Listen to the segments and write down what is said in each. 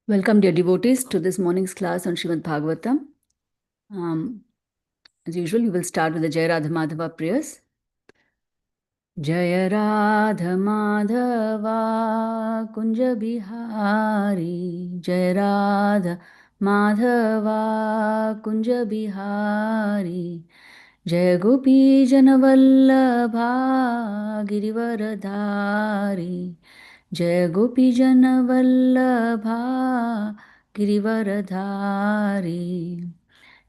Welcome, dear devotees, to this morning's class on Srimad Bhagavatam. As usual, we will start with the Jaya Radha Madhava prayers. Jaya Radha Madhava Kunja Bihari, Jaya Radha Madhava Kunja Bihari, Jaya Gopi Janavallabha Girivaradhari, Jaya Gopi Janavallabha Girivaradhari.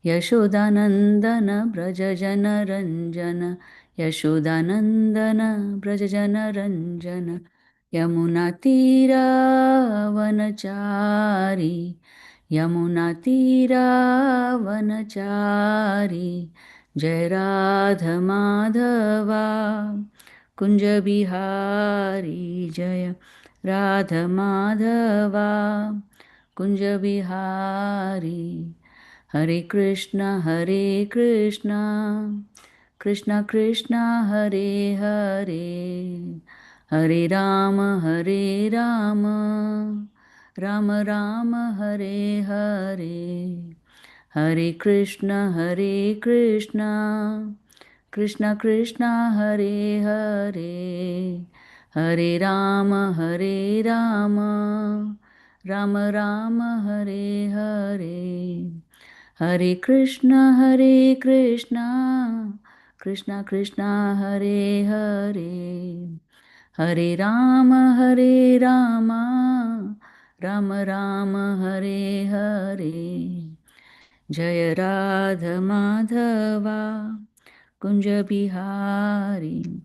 Yashodanandan व्रजजनरञ्जन Yashodanandan व्रजजनरञ्जन यमुनातीरावनचारी यमुनातीरावनचारी जय राधमाधवा कुञ्जबिहारी जय राधमाधवा Kunjbihari Hare Krishna, Krishna Krishna, Hare Hare, Hare Rama, Rama Rama, Hare Hare, Hare Krishna, Krishna Krishna, Hare Hare, Hare Rama, Rama Rama, Hare Hare. Hare Krishna, Krishna Krishna, Hare Hare, Hare Rama, Rama Rama, Hare Hare. Jaya Radha Madhava Kunja Bihari.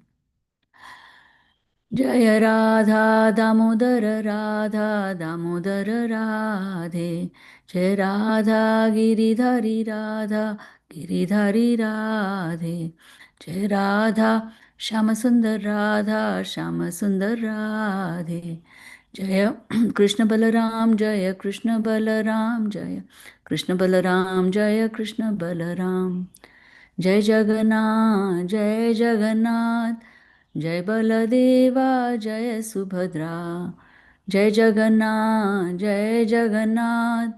Jaya Radha Damodara Radha Damodara Radhe Jaya Radha Giridhari Radha Giridhari Radhe Jaya Radha Shamasundar Radha Shamasundar Radhe Jaya Krishna Balaram Jaya Krishna Balaram Jaya Krishna Balaram Jaya Krishna Balaram Jai Jagannath Jai Jagannath Jai Baladeva Jai Subhadra Jai Jagannath Jai Jagannath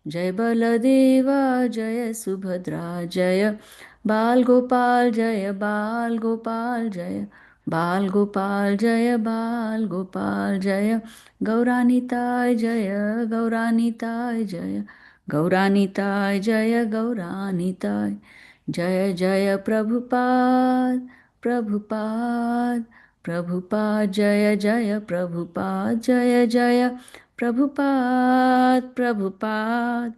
Jai Baladeva Jai Subhadra Jai Bal Gopal Jai Bal Gopal Jai Bal Gopal Jai Bal Gopal Jai Gauranitai Jai Gauranitai Jai Gauranitai Jai Gauranitai Jaya Jaya Prabhupada Prabhupada Prabhupada Jaya Jaya Prabhupada Jaya Jaya Prabhupada Prabhupada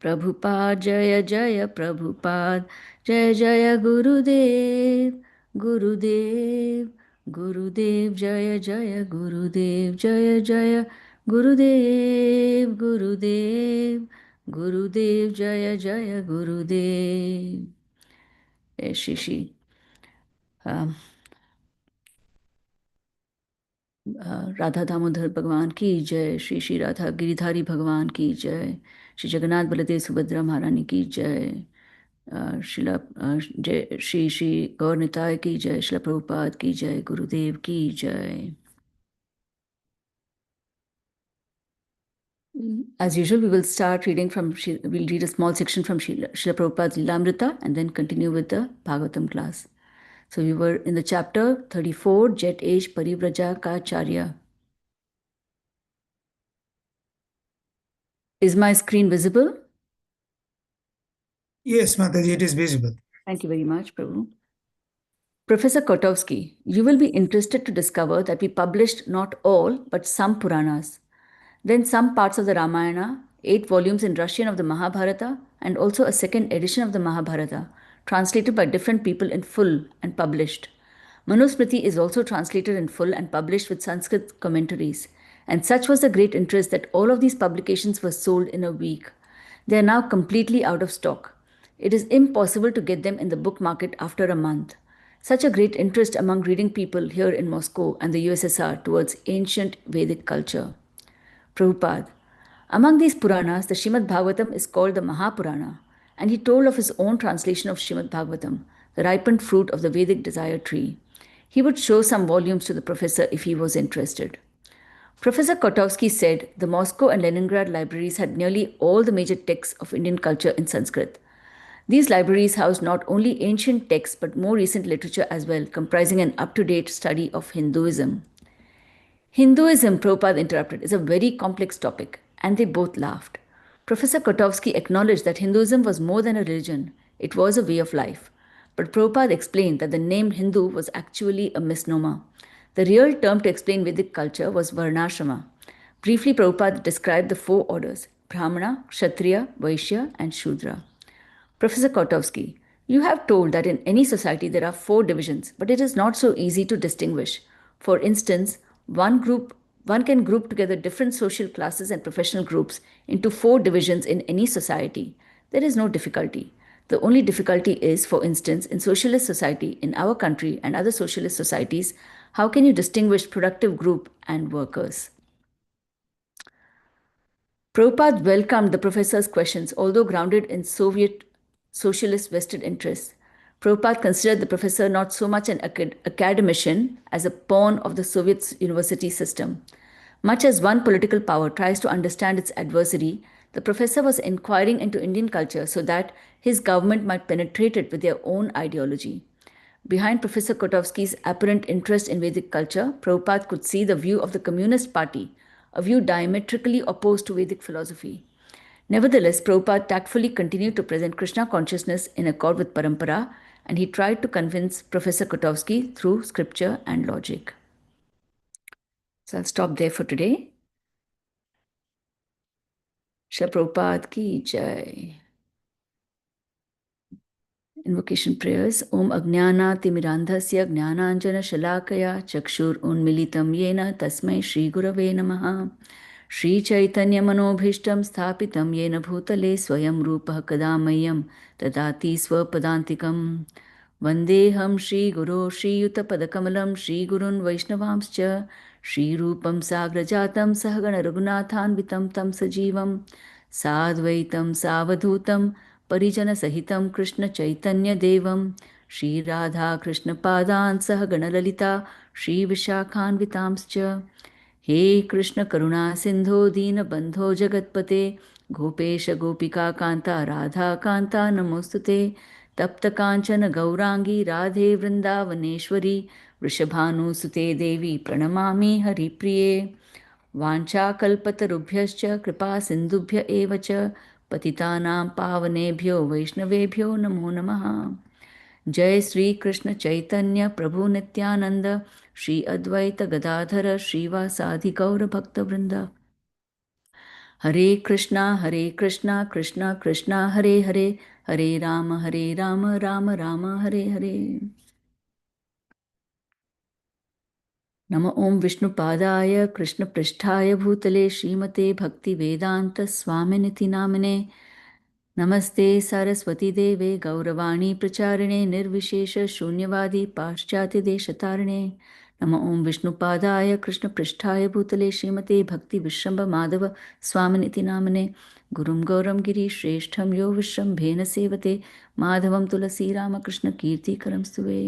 Prabhupada Jaya Jaya Prabhupada Jaya Jaya Gurudev Gurudev Gurudev Jaya Jaya Gurudev Jaya Jaya Gurudev Gurudev Gurudev Jaya Jaya Gurudev. Shri um, Radha Damodar भगवान की जय श्री श्री राधा गिरिधारी भगवान की जय श्री जगन्नाथ बलदेव सुभद्रा महारानी की जय जय श्री श्री गौर निताय की जय श्रील प्रभुपाद की जय गुरुदेव की जय. As usual, we will start reading from, we'll read a small section from Srila Prabhupada's Lilamrita and then continue with the Bhagavatam class. So we were in the chapter 34, Jet Age Paribraja Ka Charya. Is my screen visible? Yes, Mataji, it is visible. Thank you very much, Prabhu. Professor Kotowski, you will be interested to discover that we published not all, but some Puranas. Then some parts of the Ramayana, 8 volumes in Russian of the Mahabharata, and also a second edition of the Mahabharata, translated by different people in full and published. Manusmriti is also translated in full and published with Sanskrit commentaries. And such was the great interest that all of these publications were sold in a week. They are now completely out of stock. It is impossible to get them in the book market after a month. Such a great interest among reading people here in Moscow and the USSR towards ancient Vedic culture. Prabhupada. Among these Puranas, the Srimad Bhagavatam is called the Mahapurana, and he told of his own translation of Srimad Bhagavatam, the ripened fruit of the Vedic desire tree. He would show some volumes to the professor if he was interested. Professor Kotovsky said the Moscow and Leningrad libraries had nearly all the major texts of Indian culture in Sanskrit. These libraries housed not only ancient texts but more recent literature as well, comprising an up to date study of Hinduism. Hinduism, Prabhupada interrupted, is a very complex topic, and they both laughed. Professor Kotovsky acknowledged that Hinduism was more than a religion, it was a way of life. But Prabhupada explained that the name Hindu was actually a misnomer. The real term to explain Vedic culture was Varnashrama. Briefly, Prabhupada described the four orders: Brahmana, Kshatriya, Vaishya, and Shudra. Professor Kotowski, you have told that in any society there are four divisions, but it is not so easy to distinguish. For instance, one can group together different social classes and professional groups into four divisions in any society. There is no difficulty. The only difficulty is, for instance, in socialist society in our country and other socialist societies, how can you distinguish productive group and workers? Prabhupada welcomed the professor's questions, although grounded in Soviet socialist vested interests. Prabhupada considered the professor not so much an academician as a pawn of the Soviet university system. Much as one political power tries to understand its adversary, the professor was inquiring into Indian culture so that his government might penetrate it with their own ideology. Behind Professor Kotovsky's apparent interest in Vedic culture, Prabhupada could see the view of the Communist Party, a view diametrically opposed to Vedic philosophy. Nevertheless, Prabhupada tactfully continued to present Krishna consciousness in accord with parampara, and he tried to convince Professor Kotovsky through scripture and logic. So I'll stop there for today. Shri Prabhupada ki jai. Invocation prayers. Om Ajnana Timirandhasya Jnananjana Shalakaya Chakshur Unmilitam Yena Tasmai Shri Gurave Namaha. Shri Chaitanya Manobhishtam Sthapitam Yena Bhutale Swayam Rupa Kadamayam Tadati Swapadantikam. Vandeham Shri Guru Shri Yuta Padakamalam Shri Gurun Vaishnavamscha Shri Rupam Sagrajatam Sahagana Raghunathan Vitam Tam Sajivam Sadvaitam Savadhutam Parijana Sahitam Krishna Chaitanya Devam Shri Radha Krishna Padan Sahagana Lalita Shri Vishakhan Vitamscha हे कृष्ण करुणा सिंधो दीन बंधो जगतपते गोपेश गोपिका कांता राधा कांता नमोस्तुते तप्त कांचन गौरांगी राधे वृंदावनेश्वरी वृषभानुसुते देवी प्रणमामि हरिप्रिये वाञ्छाकल्पतरुभ्यश्च कृपा सिन्धुभ्य एव च पतितानां पावनेभ्यो वैष्णवेभ्यो नमो नमः जय श्री कृष्ण चैतन्य प्रभु नित्यानंद श्री अद्वैत गदाधर श्रीवासादि गौर भक्त वृंद हरे कृष्णा कृष्णा कृष्णा हरे हरे हरे राम राम राम हरे हरे नमो ओं विष्णुपादाय कृष्णपृष्ठाय भूतले श्रीमते भक्तिवेदान्त स्वामिनिति नामिने नमस्ते सरस्वती देवे गौरवाणी प्रचारिणे निर्विशेष शून्यवादी पाश्चात्य देशतारिणे नमो ओं विष्णुपादाय कृष्णपृष्ठाय भूतले श्रीमते भक्ति विश्रम्भ माधव स्वामिनिति नामने गुरुं गौरं गिरिश्रेष्ठं यो विश्रम्भेन सेवते माधवं तुलसी रामकृष्ण कीर्तिकरं स्तुवे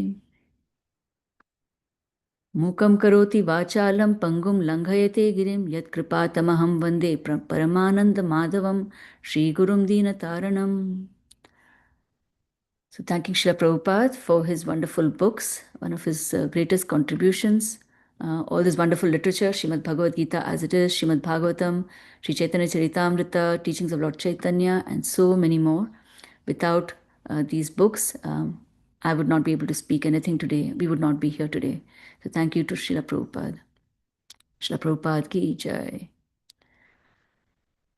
मूकं करोति वाचालं पङ्गुं लङ्घयते गिरिं यत्कृपातमहं वन्दे परमानन्दमाधवं श्रीगुरुं दीनतारणम्. So, thanking Srila Prabhupada for his wonderful books, one of his greatest contributions, all this wonderful literature, Srimad Bhagavad Gita as it is, Srimad Bhagavatam, Sri Chaitanya Charitamrita, teachings of Lord Chaitanya, and so many more. Without these books, I would not be able to speak anything today. We would not be here today. So, thank you to Srila Prabhupada. Srila Prabhupada ki jai.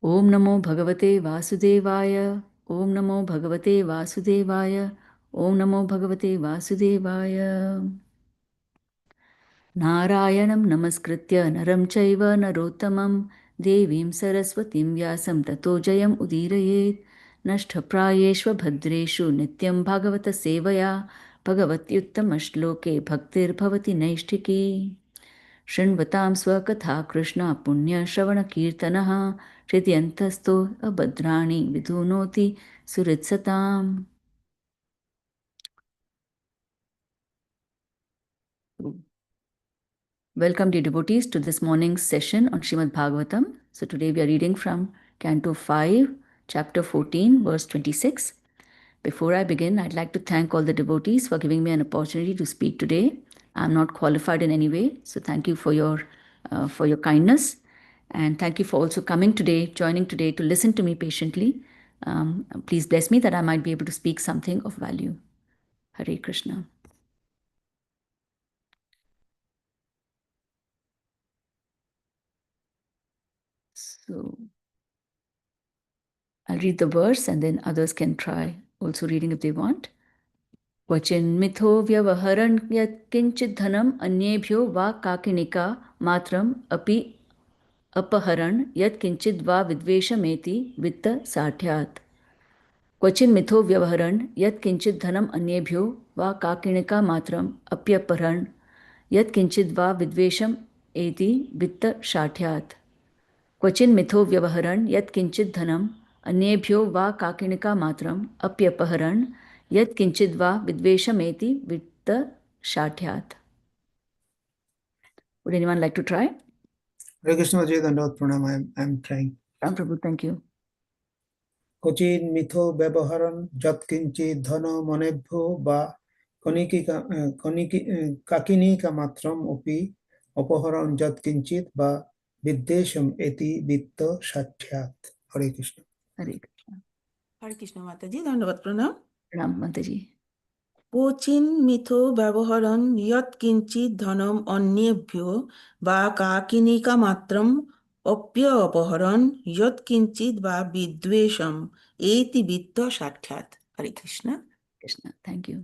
Om Namo Bhagavate Vasudevaya. Om Namo Bhagavate Vasudevaya. Om Namo Bhagavate Vasudevaya. Narayanam Namaskritya Naram Chaiva Narottamam Devim Saraswatim Vyasam Tato Jayam Udirayet Nashtaprayeshva Bhadreshu Nityam Bhagavata Sevaya Bhagavatyuttama Bhaktir Bhavati Naishtiki शृण्वतां स्वकथा Krishna पुण्यश्रवणकीर्तनः हृद्यन्तस्थो अभद्राणि विधुनोति सुहृत्सताम्. Welcome, dear devotees, to this morning's session on Srimad Bhagavatam. So, today we are reading from Canto 5, Chapter 14, verse 26. Before I begin, I'd like to thank all the devotees for giving me an opportunity to speak today. I'm not qualified in any way, so thank you for your kindness, and thank you for also coming today, joining today to listen to me patiently. Please bless me that I might be able to speak something of value. Hare Krishna. So I'll read the verse and then others can try also reading if they want. क्वचिन्मिथो व्यवहरन् यत्किञ्चित् धनम् अन्येभ्यो वा काकिनिका मात्रम् अपि अपहरन् यत्किञ्चित् वा विद्वेषमेति वित्तसाढ्यात्. क्वचिन्मिथो व्यवहरन् यत्किञ्चित् धनम् अन्येभ्यो वा काकिनिका मात्रम् अप्यपहरन् यत्किञ्चित् वा विद्वेषम् एति वित्तशाठ्यात्. क्वचिन् मिथो व्यवहरन् यत्किञ्चित् धनम् अन्येभ्यो वा काकिनिका मात्रम् अप्यपहरन् यत्किञ्चित् वा विद्वेषमेति वित्तशाठ्यात्. Would anyone like to try? Hare Krishna Ji, Dandavad Pranam. I'm trying. Ram Prabhu, thank you. Kochin mitho ব্যবহারণ যৎকিঞ্চিৎ ধন মনেভ্যো বা কাকিনিকা মাত্রম অপি অপহরণ যৎকিঞ্চিৎ বা বিদ্বেষম এতি বিত্ত সাক্ষাৎ. Hare Krishna. Hare Krishna. Hare Krishna Mataji, Dandavad Pranam. Ram Mataji. Cochin মিথো ব্যবহারণ ইয়ৎ কিঞ্চিৎ ধনম অন্যেভ্যো বা কাকিনিকা মাত্রম অপ্য অপহরণ ইয়ৎ কিঞ্চিৎ বা বিদ্বেষম এইতি বিত্ত সাক্ষাৎ. হরে Krishna. Krishna, thank you.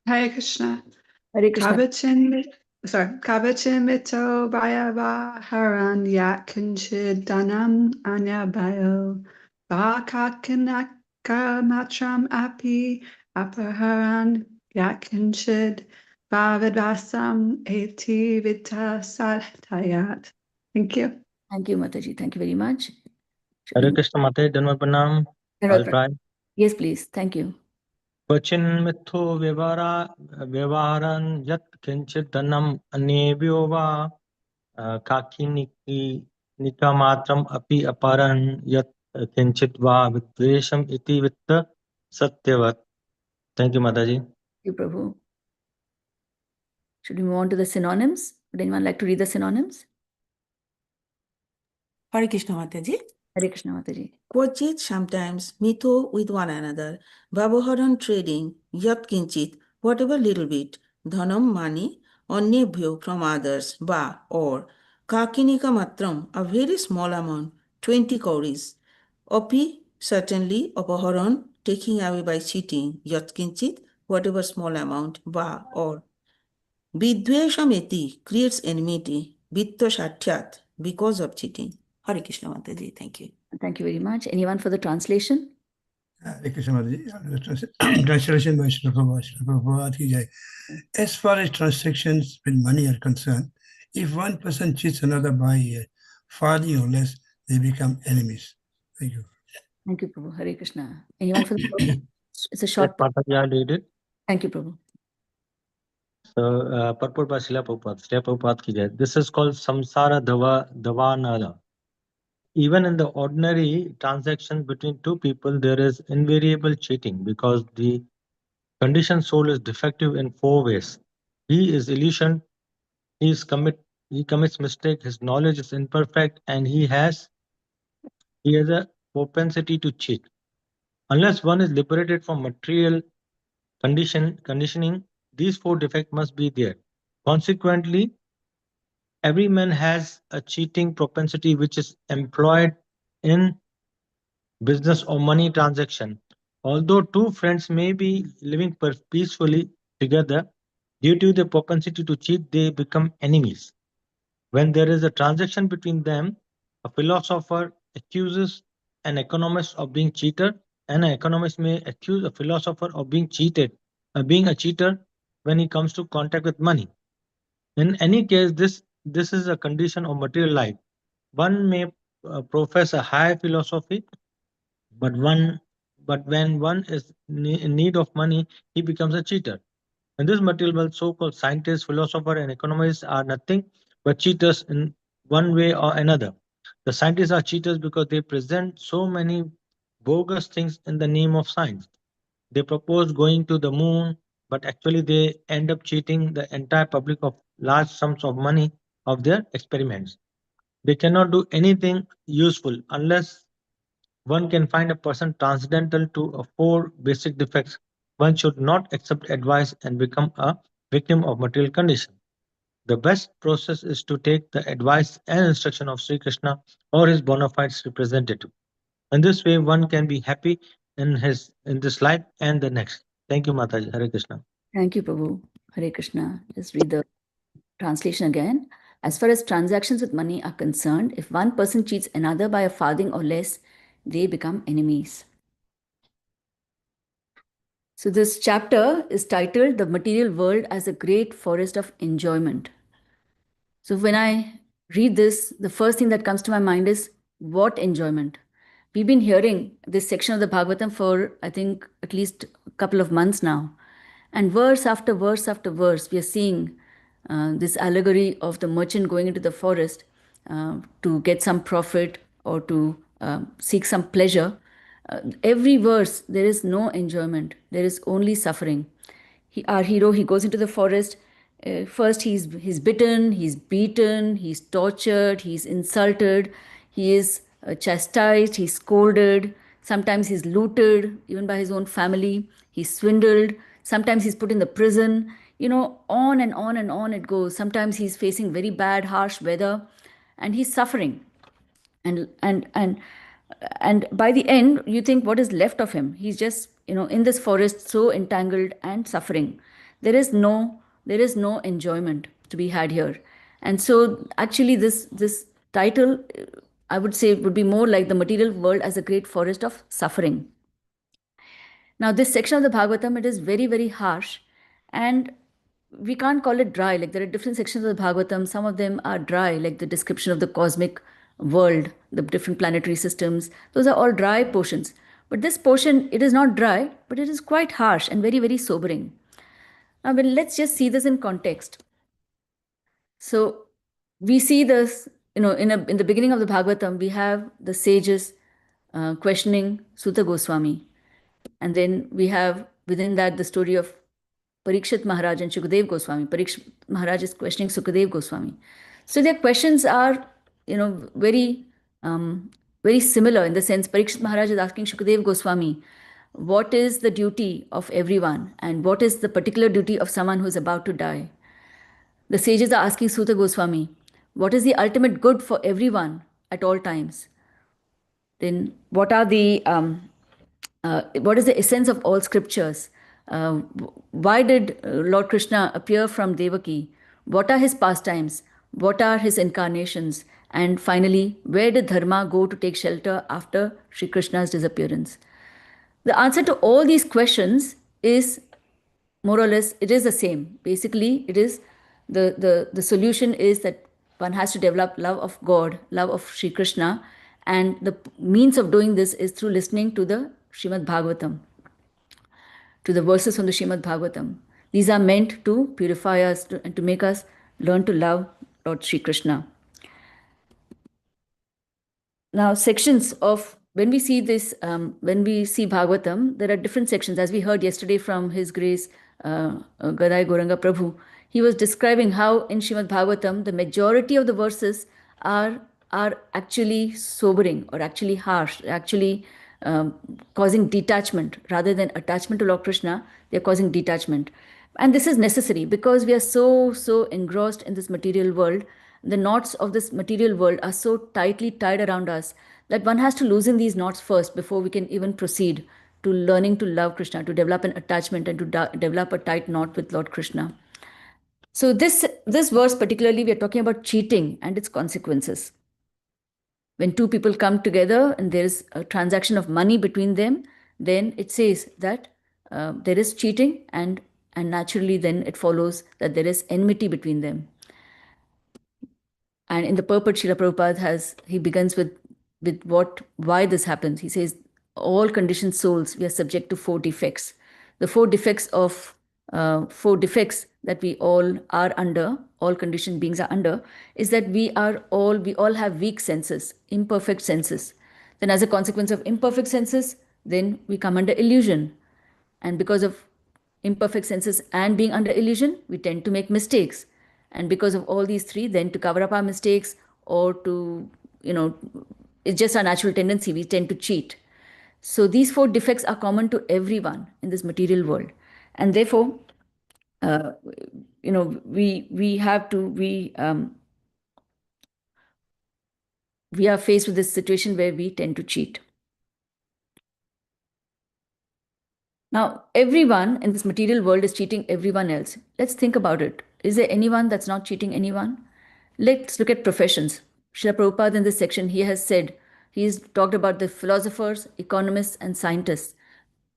Hare Krishna. Hare Krishna. Kavachin mito Haran Yakinchid Danam Anyabayo Bhakakanaka Matram Api Apaharan Yakinchid Bhavadvasam Eti Vita Satayat. Thank you. Thank you, Mataji. Thank you very much. Hare Krishna Mate, Dhanavad Pranam. I'll try. Yes, please. Thank you. Kvachin mitho vyavaharan yat kinchit dhanam anebhyo va kakiniki nika matram api aparan yat kinchit va vidvesham iti vitta satyavat. Thank you, Mataji. Thank you, Prabhu. Should we move on to the synonyms? Would anyone like to read the synonyms? Hare Krishna Mataji. Hare Krishna, Mataji. Kochit sometimes mitho with one another. Vyavaharan trading yat kinchit whatever little bit. Dhanam money annebhyo from others ba or kakinika matram a very small amount 20 kauris. Api certainly apaharan taking away by cheating yat kinchit whatever small amount ba or vidveshameti creates enmity vitta shathyat because of cheating. Hare Krishna Mataji, thank you. Thank you very much. Anyone for the translation? Hare Krishna Ji. Translation by Srila Prabhupada ki jai. As far as transactions with money are concerned, if one person cheats another by a farthing or less, they become enemies. Thank you. Thank you, Prabhu. Hare Krishna. Anyone for the It's a short. Yes, Mataji, I'll read it. Thank you, Prabhu. So, purport by Srila Prabhupada. Srila Prabhupada ki jai. This is called samsara davanala. Even in the ordinary transactions between two people, there is invariable cheating because the conditioned soul is defective in four ways. He is illusion, he commits mistake, his knowledge is imperfect, and he has a propensity to cheat. Unless one is liberated from material conditioning, these four defects must be there. Consequently, every man has a cheating propensity which is employed in business or money transaction. Although two friends may be living peacefully together, due to the propensity to cheat, they become enemies. When there is a transaction between them, a philosopher accuses an economist of being cheated, and an economist may accuse a philosopher of being being a cheater when he comes to contact with money. In any case, this is a condition of material life. One may profess a high philosophy, but when one is in need of money, he becomes a cheater. In this material world, so-called scientists, philosophers, and economists are nothing but cheaters in one way or another. The scientists are cheaters because they present so many bogus things in the name of science. They propose going to the moon, but actually they end up cheating the entire public of large sums of money of their experiments. They cannot do anything useful unless one can find a person transcendental to a four basic defects. One should not accept advice and become a victim of material condition. The best process is to take the advice and instruction of Sri Krishna or his bona fide representative. In this way, one can be happy in this life and the next. Thank you, Mataji. Hare Krishna. Thank you, Prabhu. Hare Krishna. Just read the translation again. As far as transactions with money are concerned, if one person cheats another by a farthing or less, they become enemies. So this chapter is titled The Material World as a Great Forest of Enjoyment. So when I read this, the first thing that comes to my mind is what enjoyment? We've been hearing this section of the Bhagavatam for, I think, at least a couple of months now. And verse after verse after verse, we are seeing this allegory of the merchant going into the forest to get some profit or to seek some pleasure. Every verse, there is no enjoyment, there is only suffering. Our hero, he goes into the forest. First, he's bitten, he's beaten, he's tortured, he's insulted, he is chastised, he's scolded. Sometimes he's looted, even by his own family. He's swindled. Sometimes he's put in the prison. You know, on and on and on it goes. Sometimes he's facing very bad, harsh weather, and he's suffering. And by the end, you think, what is left of him? He's just, in this forest, so entangled and suffering. There is no enjoyment to be had here. And so actually this title, I would say, would be more like the material world as a great forest of suffering. Now, this section of the Bhagavatam, it is very, very harsh, and we can't call it dry. Like, there are different sections of the Bhagavatam. Some of them are dry, like the description of the cosmic world, the different planetary systems. Those are all dry portions. But this portion, it is not dry, but it is quite harsh and very, very sobering. Now, let's just see this in context. So we see this, in the beginning of the Bhagavatam, we have the sages questioning Suta Goswami. And then we have within that the story of Parikshit Maharaj and Shukadev Goswami. Parikshit Maharaj is questioning Sukadev Goswami. So their questions are, very, very similar in the sense Parikshit Maharaj is asking Shukadev Goswami, what is the duty of everyone and what is the particular duty of someone who is about to die? The sages are asking Suta Goswami, what is the ultimate good for everyone at all times? Then what is the essence of all scriptures? Why did Lord Krishna appear from Devaki? What are his pastimes? What are his incarnations? And finally, where did Dharma go to take shelter after Sri Krishna's disappearance? The answer to all these questions is more or less, it is the same. Basically, it is the solution is that one has to develop love of God, love of Sri Krishna, and the means of doing this is through listening to the Srimad Bhagavatam, to the verses from the Srimad Bhagavatam. These are meant to purify us and to make us learn to love Lord Sri Krishna. Now, sections of, when we see this, when we see Bhagavatam, there are different sections. As we heard yesterday from His Grace, Gadai Goranga Prabhu, he was describing how in Srimad Bhagavatam, the majority of the verses are actually sobering or actually harsh, actually causing detachment rather than attachment to Lord Krishna. They are causing detachment. And this is necessary because we are so engrossed in this material world. The knots of this material world are so tightly tied around us that one has to loosen these knots first before we can even proceed to learning to love Krishna, to develop an attachment and to develop a tight knot with Lord Krishna. So this verse particularly, we are talking about cheating and its consequences. When two people come together and there is a transaction of money between them, then it says that there is cheating, and naturally then it follows that there is enmity between them. And in the purport, Srila Prabhupada he begins with why this happens. He says, all conditioned souls, we are subject to 4 defects. The 4 defects of four defects that we all are under, all conditioned beings are under, is that we all have weak senses, imperfect senses. Then as a consequence of imperfect senses, then we come under illusion. And because of imperfect senses and being under illusion, we tend to make mistakes. And because of all these three, then to cover up our mistakes or to, it's just our natural tendency, we tend to cheat. So these four defects are common to everyone in this material world. And therefore, uh, we have to, we are faced with this situation where we tend to cheat. Now, everyone in this material world is cheating everyone else. Let's think about it. Is there anyone that's not cheating anyone? Let's look at professions. Srila Prabhupada in this section, he has said, he's talked about the philosophers, economists, and scientists.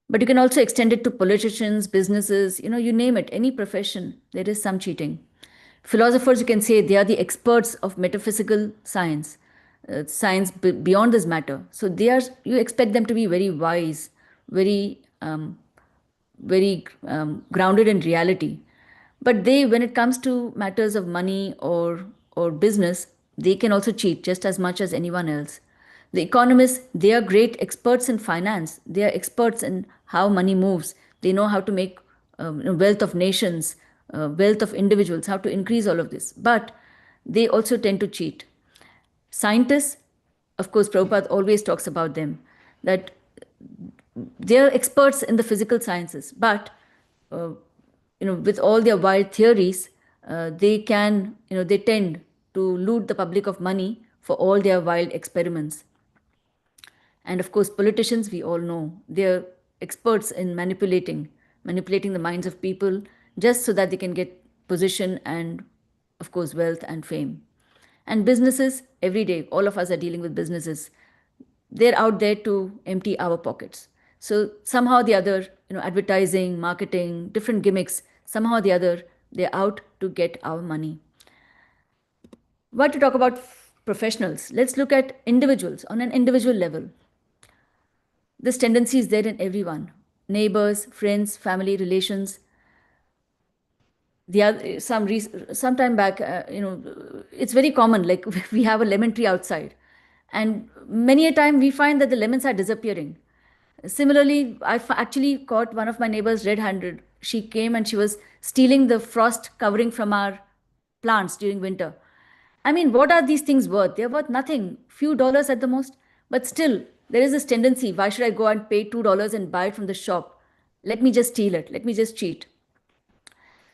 But you can also extend it to politicians, businesses, you name it, any profession, there is some cheating. Philosophers, you can say they are the experts of metaphysical science, science beyond this matter. So you expect them to be very wise, very grounded in reality. But when it comes to matters of money or business, they can also cheat just as much as anyone else. The economists, they are great experts in finance. They are experts in how money moves. They know how to make wealth of nations, wealth of individuals, how to increase all of this. But they also tend to cheat. Scientists, of course, Prabhupada always talks about them, that they're experts in the physical sciences, but uh, with all their wild theories, they tend to loot the public of money for all their wild experiments. And of course, politicians, we all know, they're experts in manipulating the minds of people just so that they can get position and, of course, wealth and fame. And businesses, every day, all of us are dealing with businesses. They're out there to empty our pockets. So somehow or the other, advertising, marketing, different gimmicks, somehow or the other, they're out to get our money. But to talk about professionals, let's look at individuals on an individual level. This tendency is there in everyone: neighbors, friends, family, relations. The other, some time back, it's very common. Like we have a lemon tree outside, and many a time we find that the lemons are disappearing. Similarly, actually caught one of my neighbors red-handed. She came and she was stealing the frost covering from our plants during winter. I mean, what are these things worth? They're worth nothing, few dollars at the most. But still, there is this tendency: why should I go and pay $2 and buy it from the shop? Let me just steal it. Let me just cheat.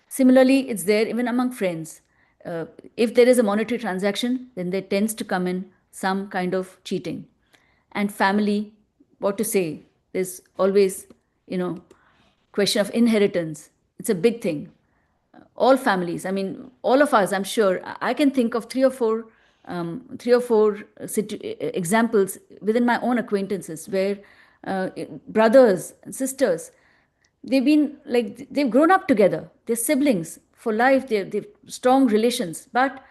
Similarly, it's there even among friends. If there is a monetary transaction, then there tends to come in some kind of cheating. And family, what to say? There's always, question of inheritance. It's a big thing. All families, I mean, all of us, I'm sure, I can think of three or four examples within my own acquaintances where brothers and sisters, they've grown up together. They're siblings for life. They've strong relations. But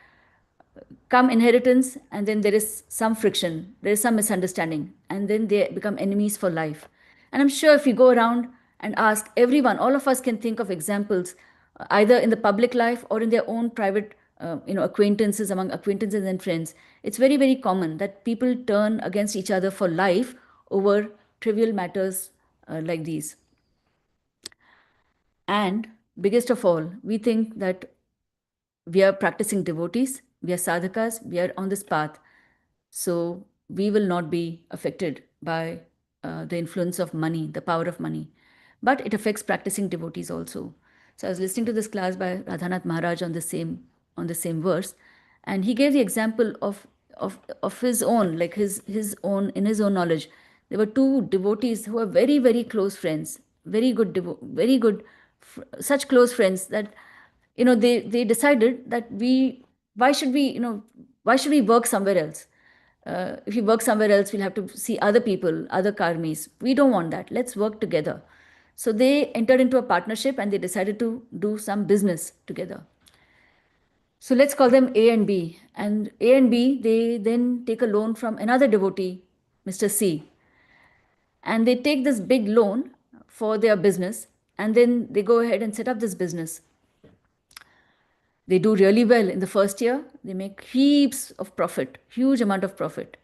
come inheritance, and then there is some friction, there is some misunderstanding, and then they become enemies for life. And I'm sure if you go around and ask everyone, all of us can think of examples, either in the public life or in their own private acquaintances, among acquaintances and friends. It's very, very common that people turn against each other for life over trivial matters like these. And biggest of all, we think that we are practicing devotees, we are sadhakas, we are on this path. So we will not be affected by the influence of money, the power of money. But it affects practicing devotees also. So I was listening to this class by Radhanath Maharaj on the same verse, and he gave the example of his own, like his own, in his own knowledge. There were two devotees who were very, very close friends, very good, such close friends that they decided that why should we work somewhere else? If we work somewhere else, we'll have to see other people, other karmis. We don't want that. Let's work together. So they entered into a partnership and they decided to do some business together. So let's call them A and B. And A and B, they then take a loan from another devotee, Mr. C. And they take this big loan for their business. and then they go ahead and set up this business. They do really well in the first year. They make heaps of profit, huge amount of profit.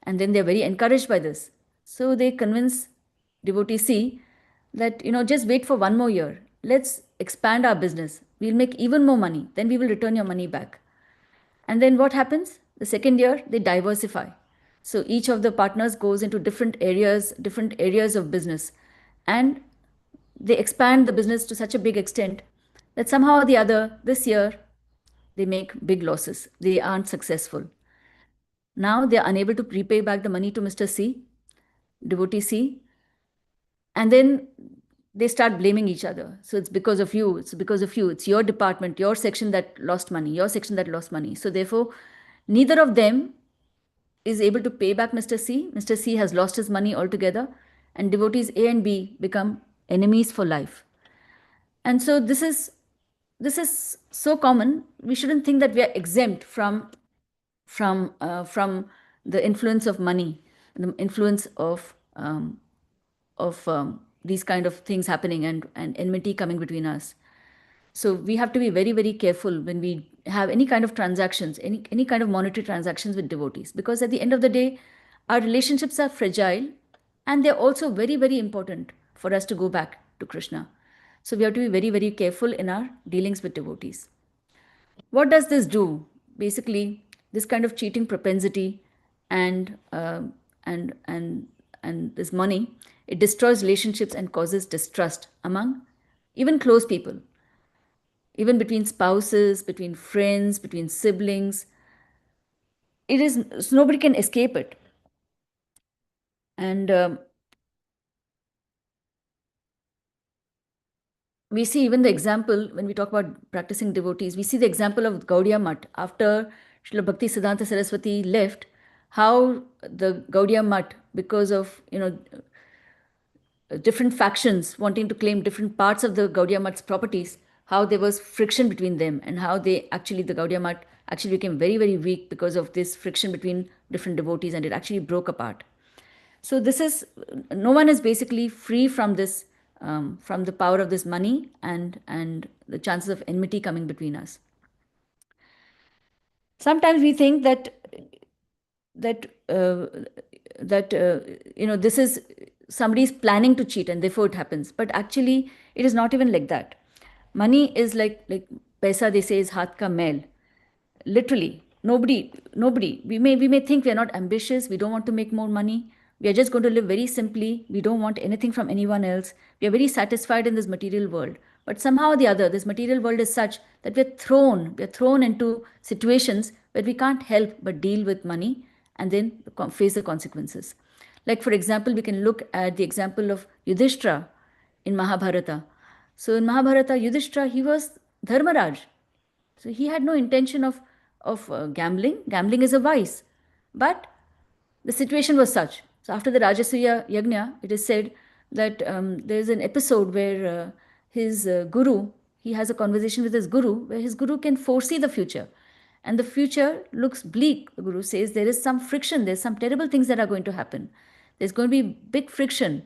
And then they're very encouraged by this. So they convince devotee C that, just wait for one more year. Let's expand our business. We'll make even more money. Then we will return your money back. And then what happens? The second year, they diversify. So each of the partners goes into different areas of business. And they expand the business to such a big extent that somehow or the other, this year, they make big losses. They aren't successful. Now they are unable to prepay back the money to Mr. C, devotee C, and then they start blaming each other. So it's because of you, it's because of you, it's your department, your section that lost money, your section that lost money. So therefore, neither of them is able to pay back Mr. C. Mr. C has lost his money altogether, and devotees A and B become enemies for life. And so this is so common. We shouldn't think that we are exempt from the influence of money, the influence of these kind of things happening, and enmity coming between us. So we have to be very, very careful when we have any kind of transactions, any kind of monetary transactions with devotees, because at the end of the day, our relationships are fragile, and they're also very, very important for us to go back to Krishna. So we have to be very, very careful in our dealings with devotees. What does this do? Basically, this kind of cheating propensity and and this money, it destroys relationships and causes distrust among even close people, even between spouses, between friends, between siblings. It is, so nobody can escape it. And we see even the example when we talk about practicing devotees. We see the example of Gaudiya Mutt after Srila Bhakti Siddhanta Saraswati left. How the Gaudiya Mutt, because of different factions wanting to claim different parts of the Gaudiya Mutt's properties, how there was friction between them, and how the Gaudiya Mutt actually became very, very weak because of this friction between different devotees, and it actually broke apart. So this is, no one is basically free from this, from the power of this money and the chances of enmity coming between us. Sometimes we think that that uh, this is somebody's planning to cheat and therefore it happens, but actually it is not even like that. Money is like paisa, they say, is haath ka mail. Literally, nobody, we may think we are not ambitious, we don't want to make more money, we are just going to live very simply, we don't want anything from anyone else, we are very satisfied in this material world. But somehow or the other, this material world is such that we are thrown into situations where we can't help but deal with money and then face the consequences. Like, for example, we can look at the example of Yudhishthira in Mahabharata. So in Mahabharata, Yudhishthira, he was Dharmaraj. So he had no intention of gambling. Gambling is a vice. But the situation was such. So after the Rajasuya Yajna, it is said that there's an episode where his guru, he has a conversation with his guru, where his guru can foresee the future. And the future looks bleak. The guru says there is some friction, there's some terrible things that are going to happen. There's going to be big friction.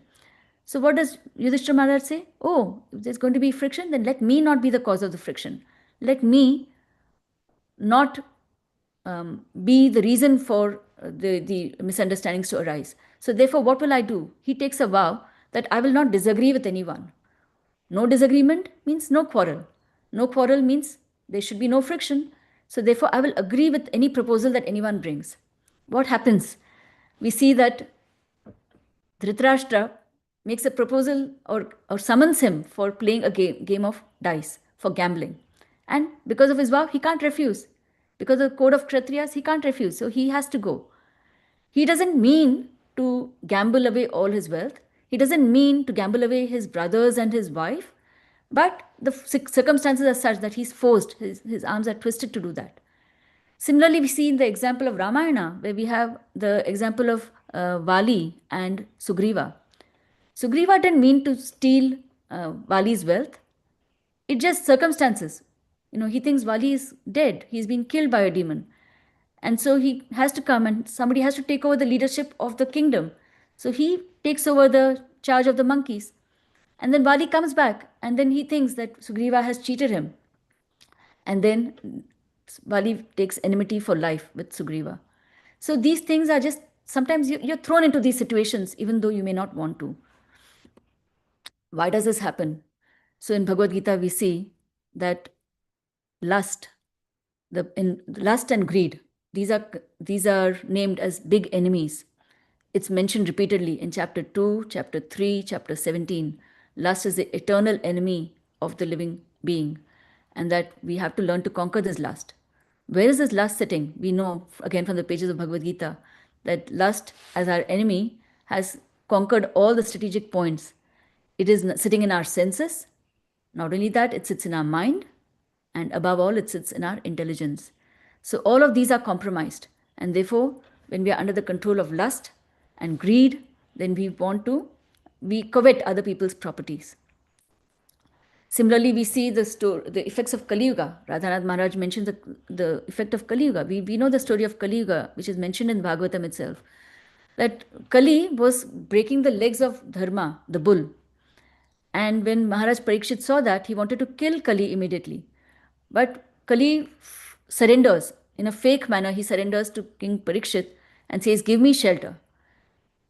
So what does Yudhishthira Maharaj say? Oh, if there's going to be friction, then let me not be the cause of the friction. Let me not be the reason for the misunderstandings to arise. So therefore, what will I do? He takes a vow that I will not disagree with anyone. No disagreement means no quarrel. No quarrel means there should be no friction. So therefore, I will agree with any proposal that anyone brings. What happens? We see that Dhritarashtra makes a proposal or summons him for playing a game of dice, for gambling. And because of his vow, he can't refuse. Because of the code of Kshatriyas, he can't refuse. So he has to go. He doesn't mean to gamble away all his wealth. He doesn't mean to gamble away his brothers and his wife. But the circumstances are such that he's forced, his arms are twisted to do that. Similarly, we see in the example of Ramayana, where we have the example of Vali and Sugriva. Sugriva didn't mean to steal Vali's wealth. It's just circumstances. He thinks Vali is dead. He's been killed by a demon. And so he has to come and somebody has to take over the leadership of the kingdom. So he takes over the charge of the monkeys. And then Vali comes back, and then he thinks that Sugriva has cheated him. And then Vali takes enmity for life with Sugriva. So these things are just, sometimes you're thrown into these situations even though you may not want to. Why does this happen? So in Bhagavad Gita, we see that lust, in lust and greed, these are named as big enemies. It's mentioned repeatedly in chapter 2, chapter 3, chapter 17. Lust is the eternal enemy of the living being, and that we have to learn to conquer this lust. Where is this lust sitting? We know again from the pages of Bhagavad Gita that lust, as our enemy, has conquered all the strategic points. It is sitting in our senses. Not only that, it sits in our mind, and above all, it sits in our intelligence. So all of these are compromised, and therefore, when we are under the control of lust and greed, then we covet other people's properties. Similarly, we see the effects of Kali Yuga. Radhanath Maharaj mentions the effect of Kali Yuga. We know the story of Kali Yuga, which is mentioned in Bhagavatam itself. That Kali was breaking the legs of Dharma, the bull. And when Maharaj Parikshit saw that, he wanted to kill Kali immediately. But Kali surrenders. In a fake manner, he surrenders to King Parikshit and says, "Give me shelter."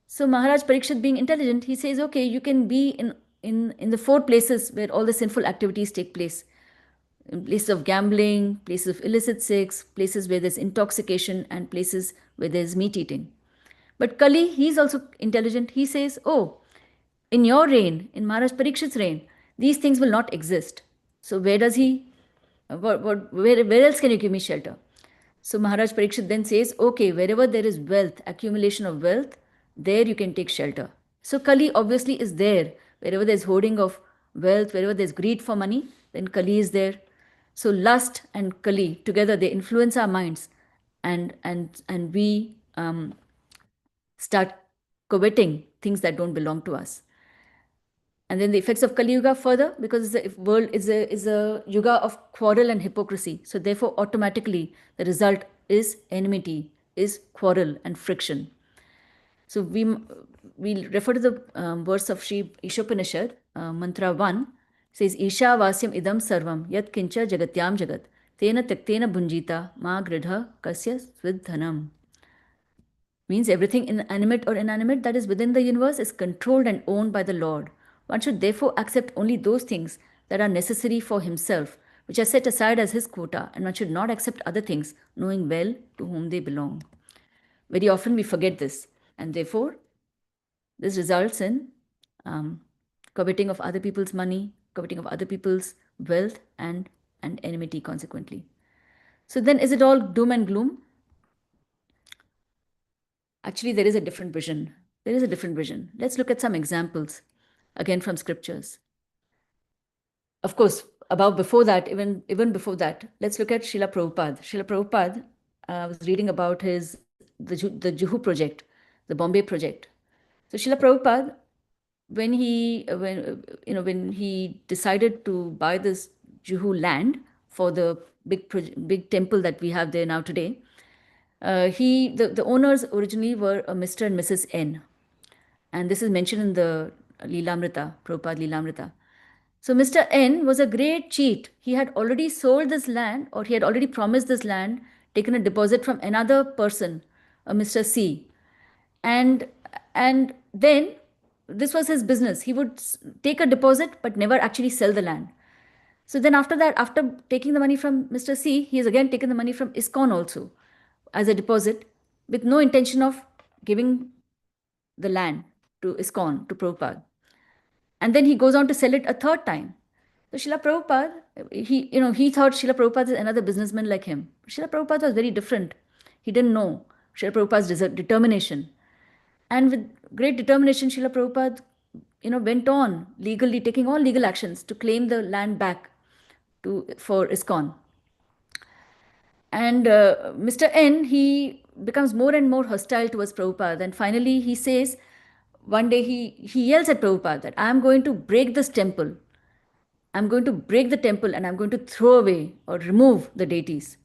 So Maharaj Parikshit, being intelligent, he says, "Okay, you can be in the four places where all the sinful activities take place. In places of gambling, places of illicit sex, places where there's intoxication, and places where there's meat eating." But Kali, he's also intelligent. He says, "Oh, in your reign, in Maharaj Parikshit's reign, these things will not exist. So where does he, where else can you give me shelter?" So Maharaj Parikshit then says, "Okay, wherever there is wealth, accumulation of wealth, there you can take shelter." So Kali obviously is there. Wherever there's hoarding of wealth, wherever there's greed for money, then Kali is there. So lust and Kali together, they influence our minds, and we start coveting things that don't belong to us. And then the effects of Kali Yuga further, because the world is a yuga of quarrel and hypocrisy. So therefore, automatically, the result is enmity, is quarrel and friction. So we refer to the verse of Sri Ishopanishad, mantra 1, says, "Isha vasyam idam sarvam, yat kincha jagatyam jagat, tena taktena bhunjita, ma gridha kasya svidhanam." Means everything inanimate or inanimate that is within the universe is controlled and owned by the Lord. One should therefore accept only those things that are necessary for himself, which are set aside as his quota, and one should not accept other things, knowing well to whom they belong. Very often we forget this, and therefore this results in coveting of other people's money, coveting of other people's wealth, and enmity consequently. So then, is it all doom and gloom? Actually, there is a different vision. There is a different vision. Let's look at some examples, again from scriptures. Of course, before that, even before that, let's look at Srila Prabhupada. Srila Prabhupada, I was reading about the Juhu project, the Bombay project. So Srila Prabhupada, when he decided to buy this Juhu land for the big temple that we have there now today, the owners originally were a Mr. and Mrs. N. And this is mentioned in the Leelamrita, Prabhupada Leelamrita. So Mr. N was a great cheat. He had already sold this land, or he had already promised this land, taken a deposit from another person, a Mr. C. And then this was his business. He would take a deposit but never actually sell the land. So then after that, after taking the money from Mr. C, he has again taken the money from ISKCON also as a deposit, with no intention of giving the land to ISKCON, to Prabhupada. And then he goes on to sell it a third time. So Srila Prabhupada, he thought Srila Prabhupada is another businessman like him. Srila Prabhupada was very different. He didn't know Srila Prabhupada's determination. And with great determination, Srila Prabhupada, went on legally, taking all legal actions to claim the land back for ISKCON. And Mr. N, he becomes more and more hostile towards Prabhupada. And finally, he says, one day he yells at Prabhupada that, "I am going to break this temple. I'm going to break the temple and I'm going to throw away or remove the deities."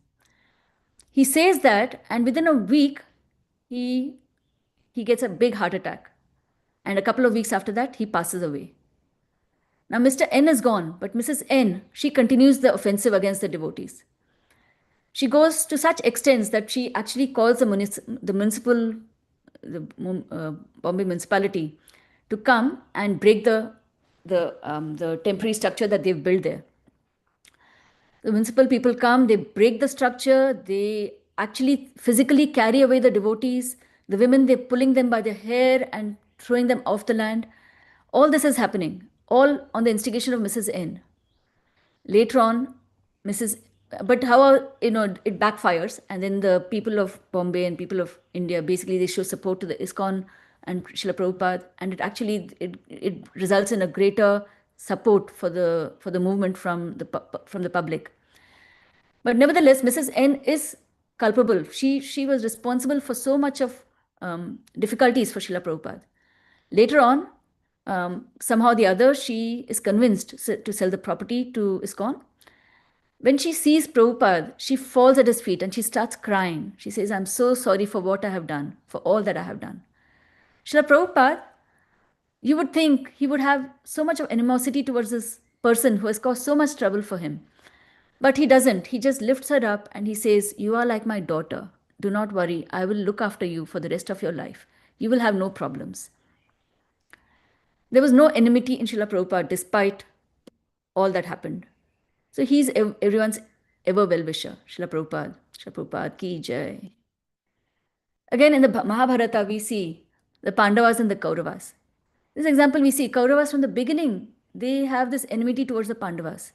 He says that, and within a week, he gets a big heart attack. And a couple of weeks after that, he passes away. Now, Mr. N is gone, but Mrs. N, she continues the offensive against the devotees. She goes to such extents that she actually calls the Bombay municipality to come and break the temporary structure that they've built there. The municipal people come, they break the structure, they actually physically carry away the devotees. The women, they're pulling them by the hair and throwing them off the land. All this is happening, all on the instigation of Mrs. N. Later on, Mrs. But how, it backfires, and then the people of Bombay and people of India, basically they show support to the ISKCON and Srila Prabhupada, and it results in a greater support for the movement from the public. But nevertheless, Mrs. N is culpable. She was responsible for so much of difficulties for Srila Prabhupada. Later on, somehow or the other, she is convinced to sell the property to ISKCON. When she sees Prabhupada, she falls at his feet and she starts crying. She says, I'm so sorry for what I have done, for all that I have done. Srila Prabhupada, you would think he would have so much of animosity towards this person who has caused so much trouble for him. But he doesn't. He just lifts her up and he says, you are like my daughter. Do not worry. I will look after you for the rest of your life. You will have no problems. There was no enmity in Srila Prabhupada despite all that happened. So he's everyone's ever well-wisher. Srila Prabhupada. Srila Prabhupada ki jai. Again, in the Mahabharata, we see the Pandavas and the Kauravas. This example we see, Kauravas from the beginning, they have this enmity towards the Pandavas.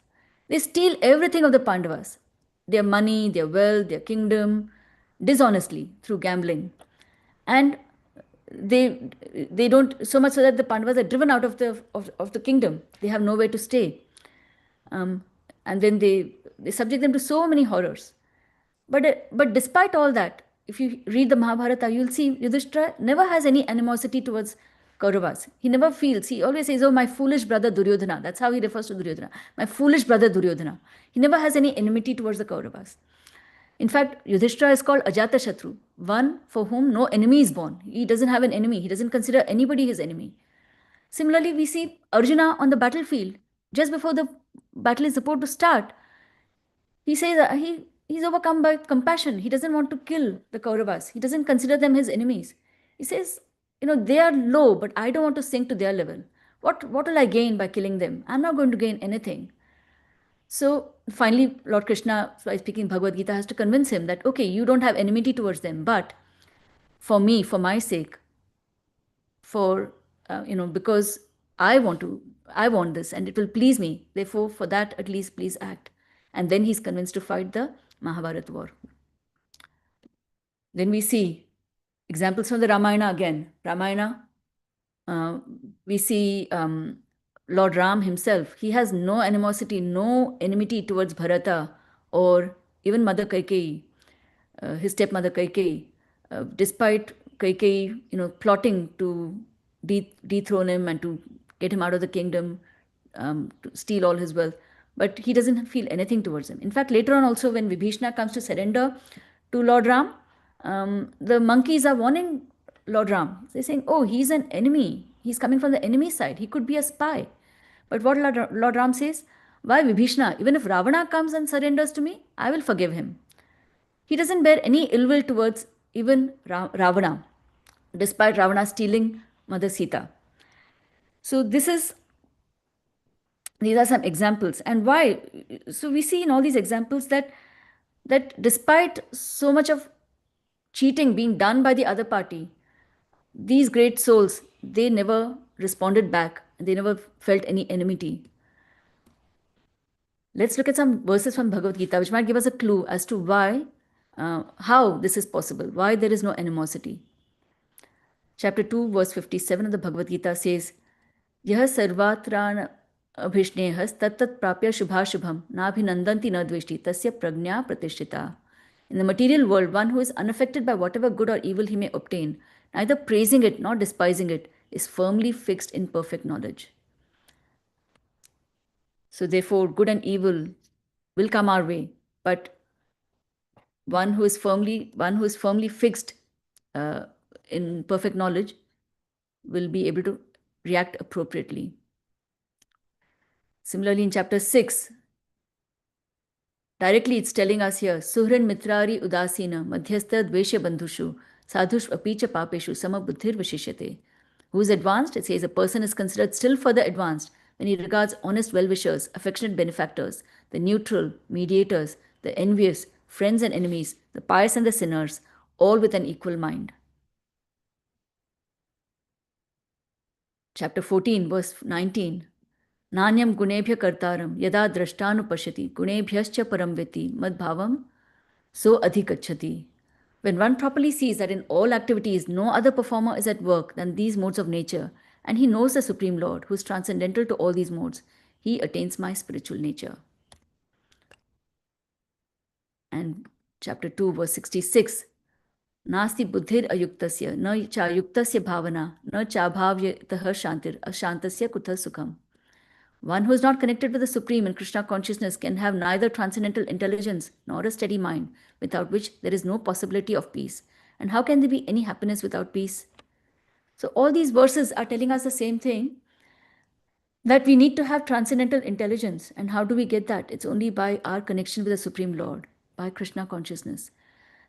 They steal everything of the Pandavas. Their money, their wealth, their kingdom, dishonestly, through gambling. And they don't, so much so that the Pandavas are driven out of the kingdom. They have nowhere to stay. And then they subject them to so many horrors. But despite all that, if you read the Mahabharata, you'll see Yudhishthira never has any animosity towards Kauravas. He never feels, he always says, oh, my foolish brother Duryodhana. That's how he refers to Duryodhana. My foolish brother Duryodhana. He never has any enmity towards the Kauravas. In fact, Yudhishthira is called Ajatashatru, one for whom no enemy is born. He doesn't have an enemy. He doesn't consider anybody his enemy. Similarly, we see Arjuna on the battlefield. Just before the battle is about to start, he says that he's overcome by compassion. He doesn't want to kill the Kauravas. He doesn't consider them his enemies. He says, they are low, but I don't want to sink to their level. What will I gain by killing them? I'm not going to gain anything. So finally, Lord Krishna, by speaking Bhagavad Gita, has to convince him that, okay, you don't have enmity towards them, but for me, for my sake, because I want this and it will please me. Therefore, for that, at least please act. And then he's convinced to fight the Mahabharata war. Then we see examples from the Ramayana again. Ramayana, we see Lord Ram himself. He has no animosity, no enmity towards Bharata or even Mother Kaikeyi, his stepmother Kaikeyi. Despite Kaikeyi, plotting to dethrone him and to get him out of the kingdom, to steal all his wealth. But he doesn't feel anything towards him. In fact, later on also when Vibhishana comes to surrender to Lord Ram, the monkeys are warning Lord Ram. They're saying, oh, he's an enemy. He's coming from the enemy side. He could be a spy. But what Lord Ram says, why Vibhishana? Even if Ravana comes and surrenders to me, I will forgive him. He doesn't bear any ill will towards even Ravana, despite Ravana stealing Mother Sita. So these are some examples. And why? So we see in all these examples that despite so much of cheating being done by the other party, these great souls, they never responded back. They never felt any enmity. Let's look at some verses from Bhagavad Gita, which might give us a clue as to why, how this is possible, why there is no animosity. Chapter 2, verse 57 of the Bhagavad Gita says, Yah sarvatran abhishnehas tattat prapya shubhashubham nabhinandanti na dveshti tasya pragnya pratishtita. In the material world, one who is unaffected by whatever good or evil he may obtain, neither praising it nor despising it, is firmly fixed in perfect knowledge. So therefore, good and evil will come our way, but one who is firmly fixed in perfect knowledge will be able to react appropriately. Similarly, in chapter 6, directly it's telling us here, Suhrin Mitrari Udasina Madhyastha Dvesha Bandhushu Sadhush Apicha Papeshu Sama Buddhir Vishishyate. Who is advanced? It says a person is considered still further advanced when he regards honest well-wishers, affectionate benefactors, the neutral, mediators, the envious, friends and enemies, the pious and the sinners, all with an equal mind. Chapter 14, verse 19. Nanyam gunebhya kartaram yada drashtanupashati gunebhyascha paramviti madbhavam so adhikachati. When one properly sees that in all activities no other performer is at work than these modes of nature, and he knows the Supreme Lord who is transcendental to all these modes, he attains my spiritual nature. And chapter 2, verse 66. Nasti buddhir ayuktasya na cha yuktasya bhavana na cha bhavyatah shantir ashantasya kutha sukham. One who is not connected with the Supreme and Krishna consciousness can have neither transcendental intelligence nor a steady mind, without which there is no possibility of peace. And how can there be any happiness without peace? So all these verses are telling us the same thing, that we need to have transcendental intelligence. And how do we get that? It's only by our connection with the Supreme Lord, by Krishna consciousness.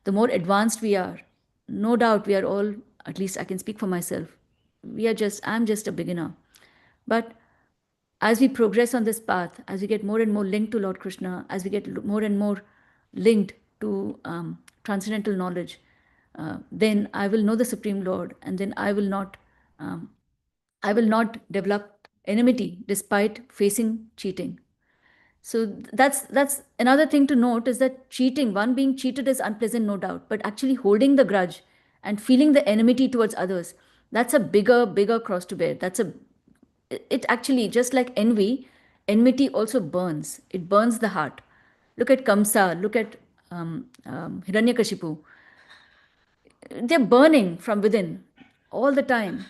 The more advanced we are, no doubt we are all, at least I can speak for myself, I'm just a beginner. But as we progress on this path, as we get more and more linked to Lord Krishna, as we get more and more linked to transcendental knowledge, then I will know the Supreme Lord, and then I will not develop enmity despite facing cheating. So that's another thing to note, is that cheating, one being cheated is unpleasant, no doubt, but actually holding the grudge and feeling the enmity towards others, that's a bigger cross to bear. It actually, just like enmity also burns. It burns the heart. Look at Kamsa, look at Hiranyakashipu. They're burning from within all the time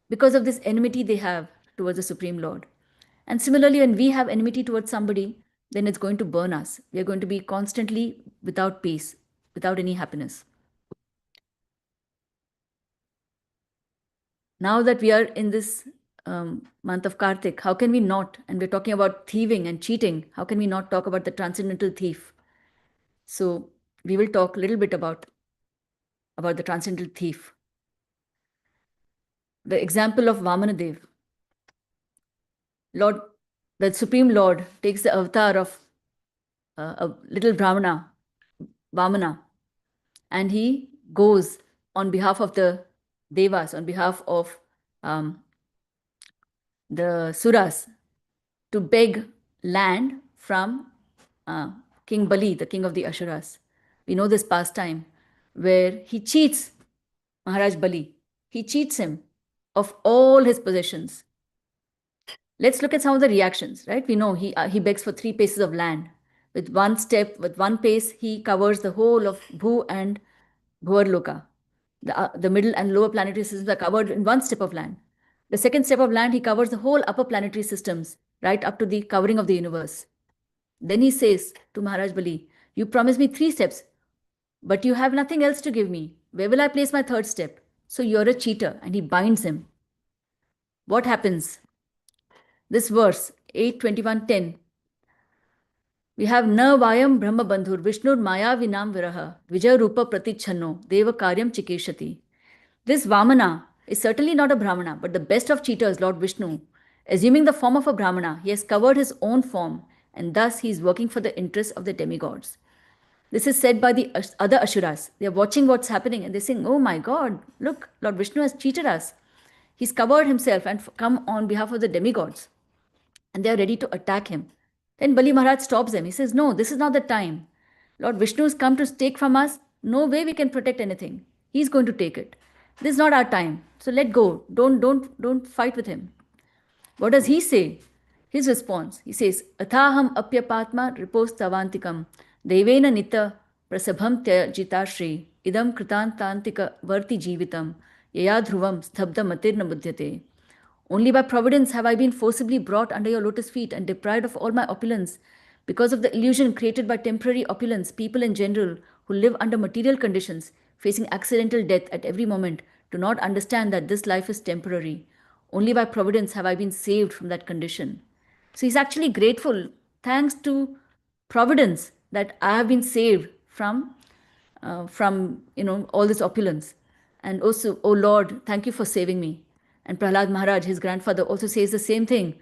because of this enmity they have towards the Supreme Lord. And similarly, when we have enmity towards somebody, then it's going to burn us. We are going to be constantly without peace, without any happiness. Now that we are in this month of Kartik, how can we not, and we're talking about thieving and cheating, how can we not talk about the transcendental thief? So we will talk a little bit about the transcendental thief. The example of Vamanadev. Lord, the Supreme Lord takes the avatar of a little Brahmana, Vamana, and he goes on behalf of the Devas, on behalf of the Suras, to beg land from King Bali, the king of the Asuras. We know this pastime where he cheats Maharaj Bali. He cheats him of all his possessions. Let's look at some of the reactions, right? We know he begs for 3 paces of land. With one step, with one pace, he covers the whole of Bhu and Bhuvarloka. The middle and lower planetary systems are covered in one step of land. The second step of land, he covers the whole upper planetary systems, right up to the covering of the universe. Then he says to Maharaj Bali, you promised me 3 steps, but you have nothing else to give me. Where will I place my 3rd step? So you're a cheater. And he binds him. What happens? This verse, 8:21:10. We have na vayam brahma bandhur vishnur maya vinam viraha vijay rupa pratichanno deva karyam chikeshati. This Vamana is certainly not a Brahmana, but the best of cheaters, Lord Vishnu. Assuming the form of a Brahmana, he has covered his own form, and thus he is working for the interests of the demigods. This is said by the other Asuras. They are watching what's happening and they're saying, oh my God, look, Lord Vishnu has cheated us. He's covered himself and come on behalf of the demigods. And they are ready to attack him. Then Bali Maharaj stops them. He says, no, this is not the time. Lord Vishnu has come to take from us. No way we can protect anything. He's going to take it. This is not our time. So let go. Don't fight with him. What does he say? His response, he says, Athaham apyapatma ripostavantikam devena nita prasabham tyajita shri idam kritantantika varti jivitam yaya dhruvam sthabda matirna buddhyate. Only by providence have I been forcibly brought under your lotus feet and deprived of all my opulence. Because of the illusion created by temporary opulence, people in general who live under material conditions, facing accidental death at every moment, do not understand that this life is temporary. Only by providence have I been saved from that condition. So he's actually grateful, thanks to providence, that I have been saved from all this opulence. And also, oh Lord, thank you for saving me. And Prahlad Maharaj, his grandfather, also says the same thing.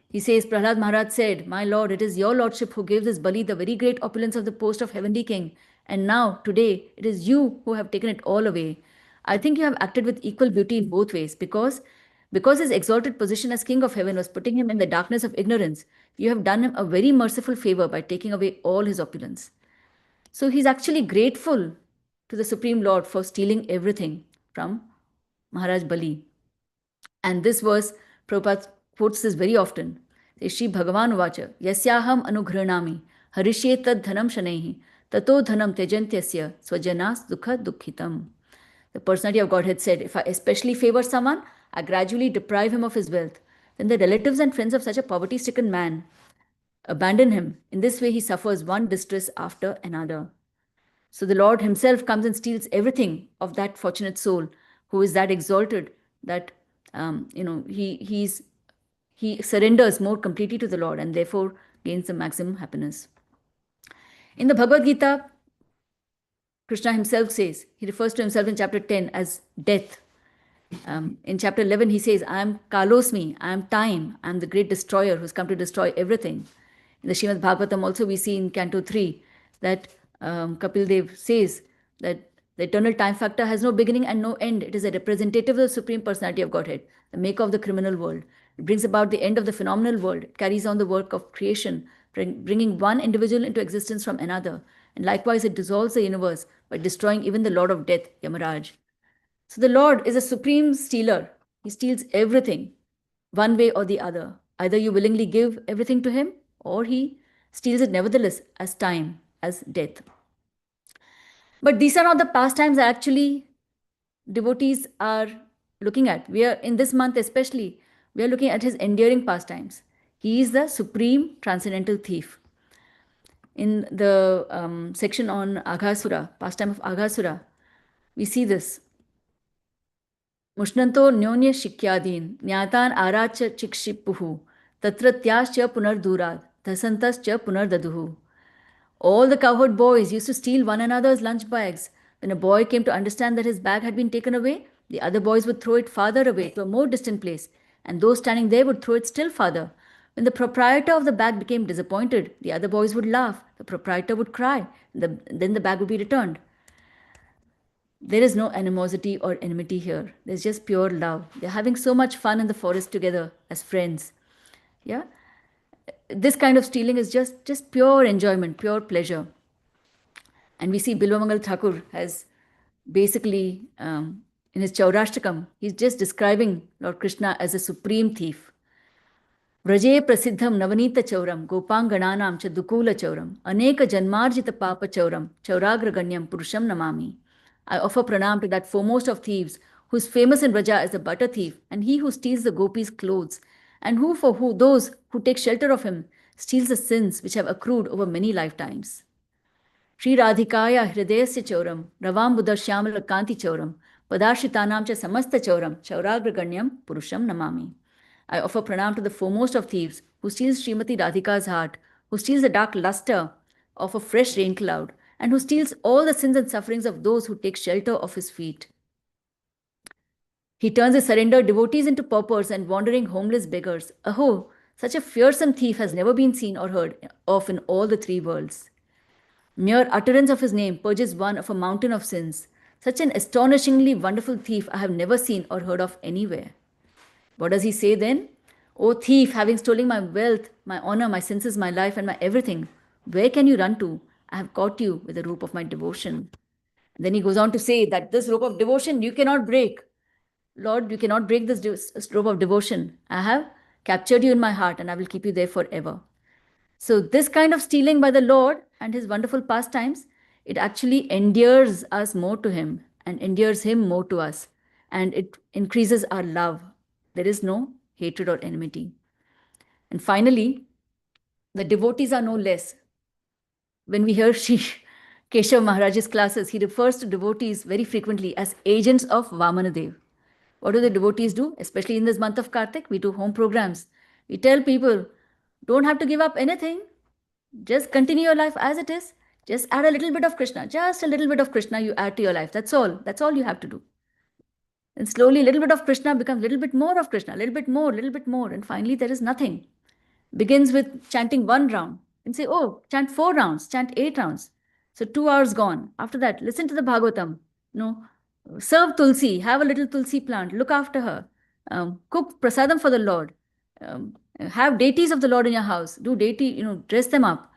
He says, Prahlad Maharaj said, my Lord, it is your Lordship who gave this Bali the very great opulence of the post of heavenly king. And now, today, it is you who have taken it all away. I think you have acted with equal beauty in both ways, because his exalted position as king of heaven was putting him in the darkness of ignorance. You have done him a very merciful favor by taking away all his opulence. So he's actually grateful to the Supreme Lord for stealing everything from Maharaj Bali. And this verse, Prabhupada quotes this very often. Shri Bhagavan Vacha, Yasyaham Anugranami, Harishe Tad Dhanam Shanehi, Tato Dhanam Tejantyasya, Swajanas Dukha Dukhitam. The personality of Godhead said, if I especially favor someone, I gradually deprive him of his wealth. Then the relatives and friends of such a poverty stricken man abandon him. In this way, he suffers one distress after another. So the Lord himself comes and steals everything of that fortunate soul who is that exalted that he surrenders more completely to the Lord and therefore gains the maximum happiness. In the Bhagavad Gita, Krishna himself says, he refers to himself in chapter 10 as death. In chapter 11, he says, I am Kalosmi, I am time, I am the great destroyer who's come to destroy everything. In the Srimad Bhagavatam also we see in Canto 3 that Kapil Dev says that the eternal time factor has no beginning and no end. It is a representative of the Supreme Personality of Godhead, the maker of the criminal world. It brings about the end of the phenomenal world. It carries on the work of creation, bringing one individual into existence from another. And likewise, it dissolves the universe by destroying even the Lord of Death, Yamaraj. So the Lord is a supreme stealer. He steals everything, one way or the other. Either you willingly give everything to him, or he steals it nevertheless as time, as death. But these are not the pastimes actually devotees are looking at. We are, in this month especially, we are looking at his enduring pastimes. He is the supreme transcendental thief. In the section on Aghasura, pastime of Aghasura, we see this. मुष्णन्तो न्योन्य शिक्यादीन ज्ञातान आराच चिक्षिपुहु तत्रत्याश्च पुनर्दूराद धसंतश्च पुनर्ददुहु. All the cowherd boys used to steal one another's lunch bags. When a boy came to understand that his bag had been taken away, the other boys would throw it farther away to a more distant place, and those standing there would throw it still farther. When the proprietor of the bag became disappointed, the other boys would laugh, the proprietor would cry, then the bag would be returned. There is no animosity or enmity here. There's just pure love. They're having so much fun in the forest together as friends. Yeah? This kind of stealing is just pure enjoyment, pure pleasure. And we see Bilvamangal Thakur has basically, in his Chaurashtakam, he's just describing Lord Krishna as a supreme thief. Vraje prasiddham navanita chauram gopangananam cha dukula chauram aneka janmarjita papa chauram chauragraganyam purusham namami. I offer pranam to that foremost of thieves, who is famous in Vraja as the butter thief, and he who steals the gopis' clothes, and who those who take shelter of him steals the sins which have accrued over many lifetimes. Sri Radhikaya Hridayasya Chauram, Ravam Buddha Shyamala Kanti Chauram, Padashitanam cha Samasta Chauram, Chauragraganyam Purusham Namami. I offer pranam to the foremost of thieves, who steals Srimati Radhika's heart, who steals the dark luster of a fresh rain cloud, and who steals all the sins and sufferings of those who take shelter of his feet. He turns his surrendered devotees into paupers and wandering homeless beggars. Aho, such a fearsome thief has never been seen or heard of in all the three worlds. Mere utterance of his name purges one of a mountain of sins. Such an astonishingly wonderful thief I have never seen or heard of anywhere. What does he say then? O thief, having stolen my wealth, my honor, my senses, my life, and my everything, where can you run to? I have caught you with the rope of my devotion. Then he goes on to say that this rope of devotion you cannot break. Lord, you cannot break this rope of devotion. I have captured you in my heart and I will keep you there forever. So this kind of stealing by the Lord and his wonderful pastimes, it actually endears us more to him and endears him more to us. And it increases our love. There is no hatred or enmity. And finally, the devotees are no less. When we hear Sri Keshav Maharaj's classes, he refers to devotees very frequently as agents of Vamanadev. What do the devotees do? Especially in this month of Kartik, we do home programs. We tell people, Don't have to give up anything. Just continue your life as it is. Just add a little bit of Krishna. Just a little bit of Krishna you add to your life. That's all. That's all you have to do. And slowly, a little bit of Krishna becomes a little bit more of Krishna, a little bit more. And finally, there is nothing. Begins with chanting 1 round and say, oh, chant 4 rounds, chant 8 rounds. So 2 hours gone. After that, listen to the Bhagavatam. No, serve Tulsi, have a little Tulsi plant, look after her, cook prasadam for the Lord, have deities of the Lord in your house, do deity, dress them up.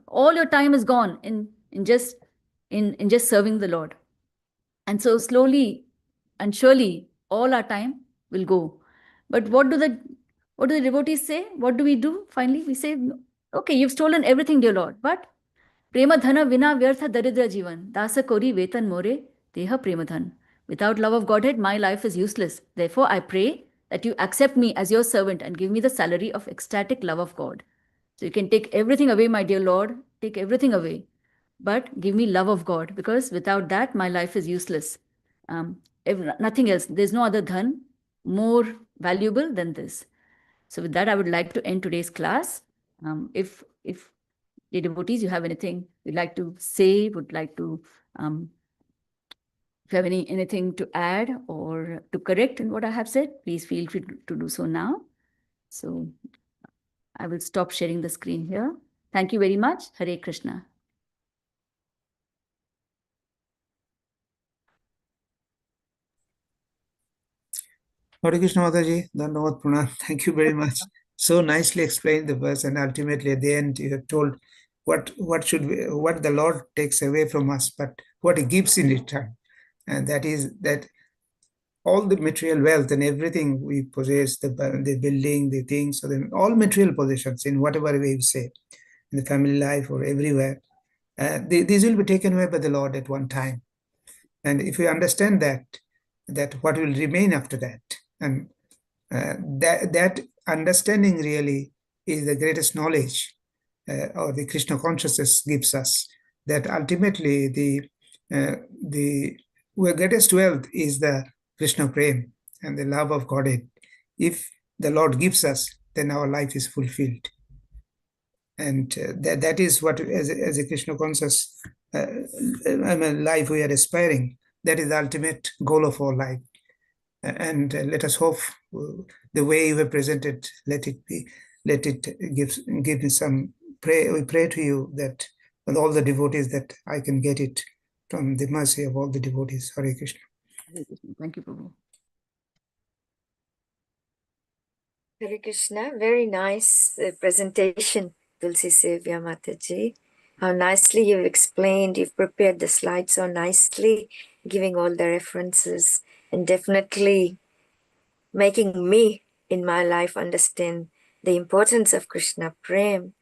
All your time is gone in just serving the Lord. And so slowly and surely all our time will go. But what do the devotees say? What do we do? Finally, we say, okay, you've stolen everything, dear Lord, but prema dhana vina vyartha daridra jivan, dasa kori vetan more, deha prema dhan. Without love of Godhead, my life is useless. Therefore, I pray that you accept me as your servant and give me the salary of ecstatic love of God. So you can take everything away, my dear Lord, take everything away, but give me love of God, because without that, my life is useless. Nothing else. There's no other dhan more valuable than this. So with that, I would like to end today's class. If the devotees, you have anything you'd like to say, would like to, if you have anything to add or to correct in what I have said, please feel free to do so now. So I will stop sharing the screen here. Thank you very much. Hare Krishna. Hare Krishna Mataji, Dandavat Pranam. Thank you very much. So nicely explained the verse, and ultimately at the end you have told what the Lord takes away from us, but what He gives in return, and that is that all the material wealth and everything we possess, the building, the things, so all material possessions in whatever way we say, in the family life or everywhere, these will be taken away by the Lord at one time. And if we understand that what will remain after that, and that understanding really is the greatest knowledge, or the Krishna consciousness gives us, that ultimately the greatest wealth is the Krishna prem and the love of Godhead. If the Lord gives us, then our life is fulfilled. And that is what, as a Krishna conscious life we are aspiring. That is the ultimate goal of our life. And let us hope the way you have presented, let it give me some pray. We pray to you that with all the devotees, that I can get it from the mercy of all the devotees. Hare Krishna. Hare Krishna. Thank you, Prabhu. Hare Krishna, very nice presentation, Tulasi Sevya Mataji. How nicely you've explained, you've prepared the slides so nicely, giving all the references, and definitely making me in my life understand the importance of Krishna Prem.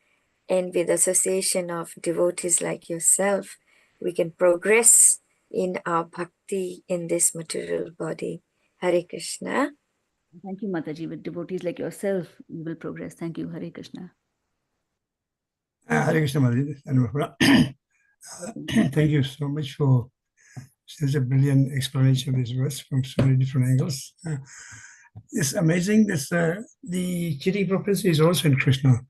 And with association of devotees like yourself, we can progress in our bhakti in this material body. Hare Krishna. Thank you, Mataji. With devotees like yourself, you will progress. Thank you. Hare Krishna. Hare Krishna Mataji. Thank you so much for such a brilliant explanation of this verse from so many different angles. It's amazing that the cheating prophecy is also in Krishna.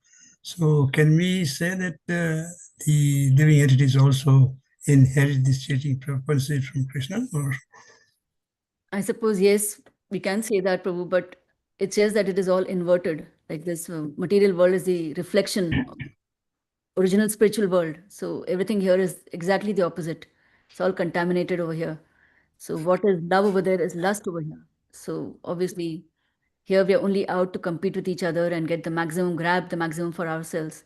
So can we say that the living entities also inherit this cheating prophecy from Krishna? Or I suppose, yes, we can say that, Prabhu, but it's just that it is all inverted. Like this material world is the reflection of original spiritual world. So everything here is exactly the opposite. It's all contaminated over here. So what is love over there is lust over here. So obviously, here we are only out to compete with each other and get the maximum, grab the maximum for ourselves.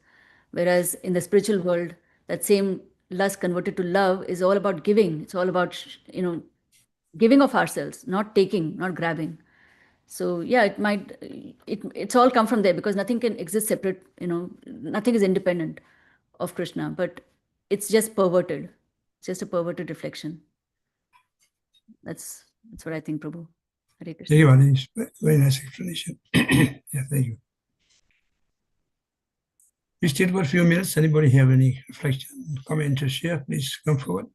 Whereas in the spiritual world, that same lust converted to love is all about giving. It's all about, giving of ourselves, not taking, not grabbing. So yeah, it's all come from there, because nothing can exist separate, nothing is independent of Krishna, but it's just perverted. It's just a perverted reflection. That's what I think, Prabhu. Hare Krishna. thank you, Mataji. Very nice explanation. Yeah, thank you. We still got a few minutes. Anybody have any reflection, comment to share? Please come forward.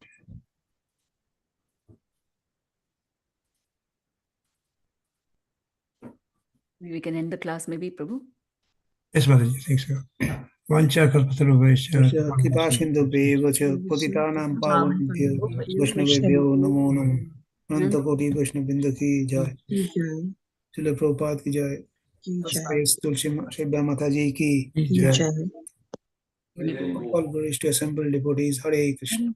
We can end the class maybe, Prabhu. Yes, Mataji, thanks. Vancha kalpatarubhaischa. कृपा सिन्धुभ्येव च पतितानां पावनेभ्यो वैष्णवेभ्यो नमो नमः अनंत कोटि वैष्णववृंद की जय श्रील प्रभुपाद की जय स्पेस तुलसी सेव्या माता जी की जय all glorious to assembled devotees. Hare Krishna.